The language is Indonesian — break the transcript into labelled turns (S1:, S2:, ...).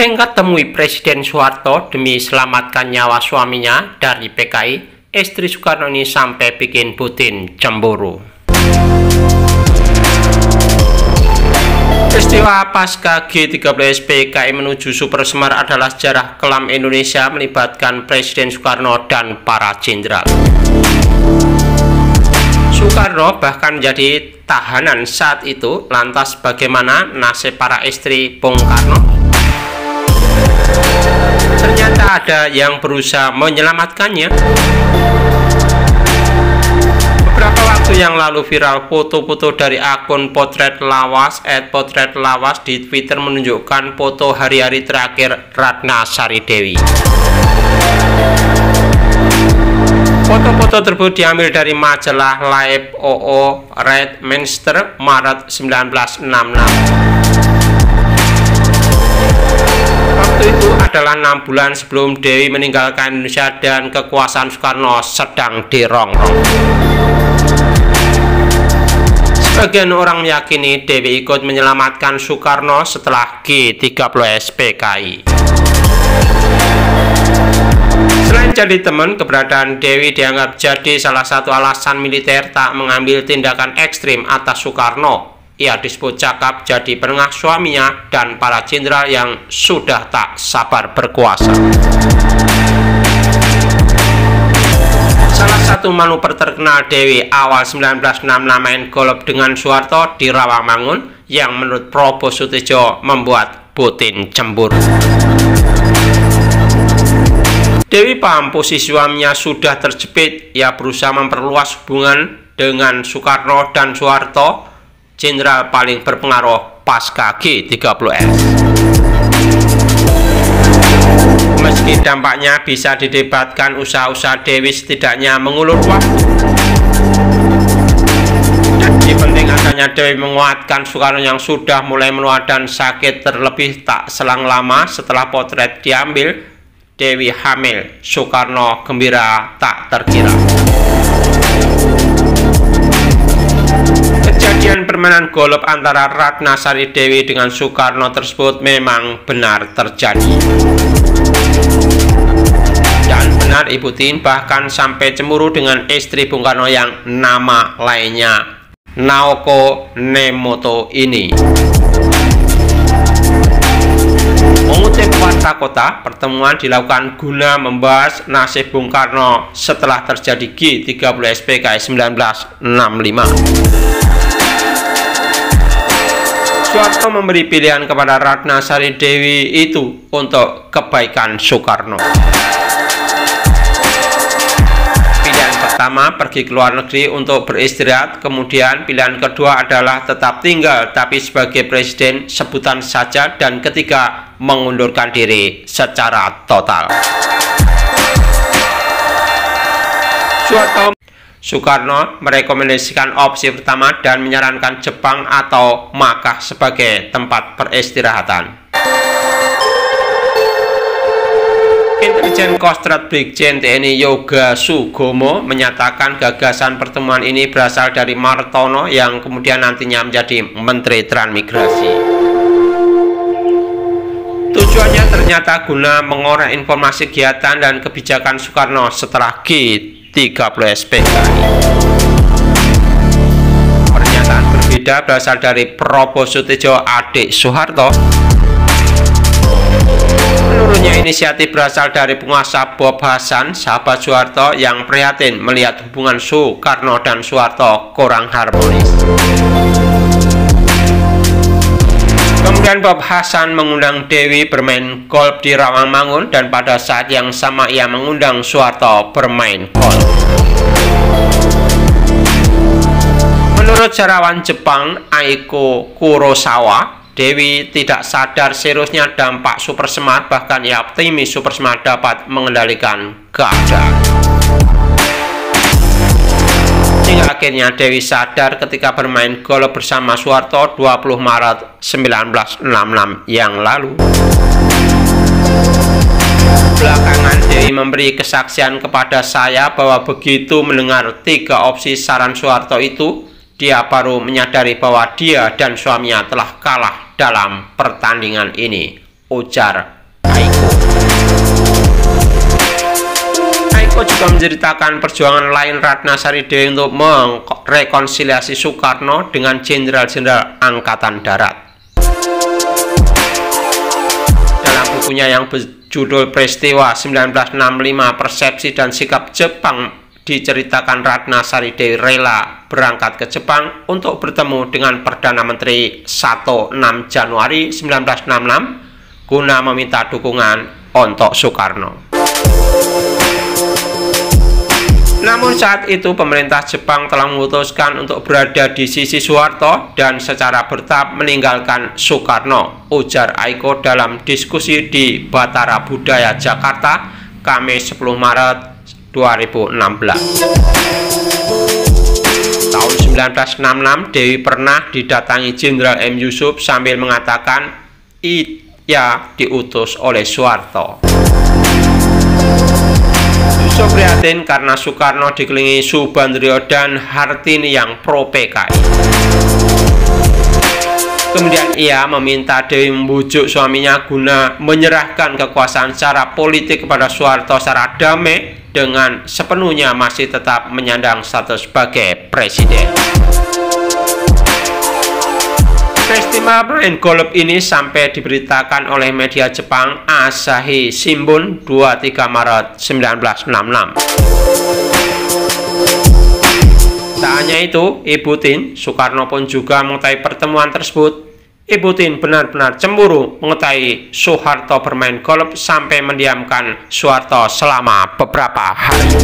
S1: Neng ketemui Presiden Soeharto demi selamatkan nyawa suaminya dari PKI, istri Soekarno ini sampai bikin Putin cemburu. Peristiwa pasca G30 PKI menuju Super Semar adalah sejarah kelam Indonesia melibatkan Presiden Soekarno dan para jenderal. Soekarno bahkan menjadi tahanan saat itu. Lantas bagaimana nasib para istri Bung Karno? Ternyata ada yang berusaha menyelamatkannya. Beberapa waktu yang lalu viral foto-foto dari akun Potret Lawas @potretlawas di Twitter menunjukkan foto hari-hari terakhir Ratna Sari Dewi. Foto-foto tersebut diambil dari majalah Life OO Redminster Maret 1966. Waktu itu adalah 6 bulan sebelum Dewi meninggalkan Indonesia dan kekuasaan Soekarno sedang dirongrong. Sebagian orang meyakini Dewi ikut menyelamatkan Soekarno setelah G30 PKI. Selain jadi teman, keberadaan Dewi dianggap jadi salah satu alasan militer tak mengambil tindakan ekstrim atas Soekarno. Ia disebut cakap jadi penengah suaminya dan para jenderal yang sudah tak sabar berkuasa. Salah satu manuver terkenal Dewi awal 1966 main golf dengan Soeharto di Rawamangun yang menurut Prabowo Sutejo membuat Putin cemburu. Dewi paham posisi suaminya sudah terjepit. Ia berusaha memperluas hubungan dengan Soekarno dan Soeharto, jenderal paling berpengaruh pasca G30S. Meski dampaknya bisa didebatkan, usaha-usaha Dewi setidaknya mengulur waktu. Jadi penting adanya Dewi menguatkan Soekarno yang sudah mulai menua dan sakit. Terlebih tak selang lama setelah potret diambil, Dewi hamil. Soekarno gembira tak terkira. Kejadian permainan golf antara Ratna Sari Dewi dengan Soekarno tersebut memang benar terjadi. Dan benar Ibu Tin bahkan sampai cemburu dengan istri Bung Karno yang nama lainnya Naoko Nemoto ini. Mengutip Warta Kota, pertemuan dilakukan guna membahas nasib Bung Karno setelah terjadi G30 PKI 1965. Soeharto memberi pilihan kepada Ratna Sari Dewi itu untuk kebaikan Soekarno. Pilihan pertama pergi ke luar negeri untuk beristirahat, kemudian pilihan kedua adalah tetap tinggal tapi sebagai presiden sebutan saja, dan ketiga mengundurkan diri secara total. Soekarno merekomendasikan opsi pertama dan menyarankan Jepang atau Makkah sebagai tempat peristirahatan. Intelijen Kostrad Brigjen TNI Yoga Sugomo menyatakan gagasan pertemuan ini berasal dari Martono yang kemudian nantinya menjadi Menteri Transmigrasi. Tujuannya ternyata guna mengorek informasi kegiatan dan kebijakan Soekarno setelah G30 PKI. Pernyataan berbeda berasal dari Prabowo Sutejo, adik Soeharto. Menurutnya inisiatif berasal dari penguasa Bob Hasan, sahabat Soeharto, yang prihatin melihat hubungan Soekarno dan Soeharto kurang harmonis. Kemudian Bob Hasan mengundang Dewi bermain golf di Rawamangun, dan pada saat yang sama ia mengundang Soeharto bermain golf. Menurut sejarawan Jepang Aiko Kurosawa, Dewi tidak sadar seriusnya dampak Super Semar, bahkan ia optimis Super Semar dapat mengendalikan keadaan. Hingga akhirnya Dewi sadar ketika bermain golf bersama Soeharto 20 Maret 1966 yang lalu. Belakangan Dewi memberi kesaksian kepada saya bahwa begitu mendengar 3 opsi saran Soeharto itu, dia baru menyadari bahwa dia dan suaminya telah kalah dalam pertandingan ini. ujar Aiko. Aiko juga menceritakan perjuangan lain Ratna Sari Dewi untuk merekonsiliasi Soekarno dengan jenderal-jenderal Angkatan Darat. Dalam bukunya yang berjudul Peristiwa 1965 Persepsi dan Sikap Jepang, diceritakan Ratna Sari Dewi rela berangkat ke Jepang untuk bertemu dengan Perdana Menteri Sato 6 Januari 1966 guna meminta dukungan untuk Soekarno. Namun saat itu pemerintah Jepang telah memutuskan untuk berada di sisi Soeharto dan secara bertahap meninggalkan Soekarno, ujar Aiko dalam diskusi di Batara Budaya Jakarta, Kamis 10 Maret 2016. Tahun 1966, Dewi pernah didatangi Jenderal M. Yusuf sambil mengatakan ia diutus oleh Soeharto. Yusuf prihatin karena Soekarno dikelilingi Subandrio dan Hartini yang pro PKI. Kemudian ia meminta Dewi membujuk suaminya guna menyerahkan kekuasaan secara politik kepada Soeharto secara damai dengan sepenuhnya masih tetap menyandang status sebagai presiden. Peristiwa main golf ini sampai diberitakan oleh media Jepang Asahi Shimbun 23 Maret 1966. Tak hanya itu, Ibu Tin, Soekarno pun juga mengetahui pertemuan tersebut. Ibu Tin benar-benar cemburu mengetahui Soeharto bermain golf sampai mendiamkan Soeharto selama beberapa hari.